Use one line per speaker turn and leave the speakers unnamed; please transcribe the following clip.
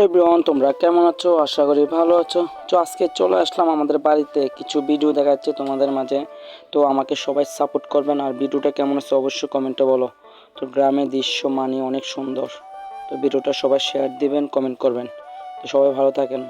Everyone, তোমরা কেমন আছো? আশা করি ভালো আছো। তো আজকে চলে আসলাম আমাদের বাড়িতে, কিছু ভিডিও দেখাচ্ছি তোমাদের মাঝে। তো আমাকে সবাই সাপোর্ট করবেন, আর ভিডিওটা কেমন আছে অবশ্যই কমেন্টে বলো। তো গ্রামের দৃশ্য অনেক সুন্দর। তো ভিডিওটা সবাই শেয়ার দিবেন, কমেন্ট করবেন। তো সবাই ভালো থাকেন।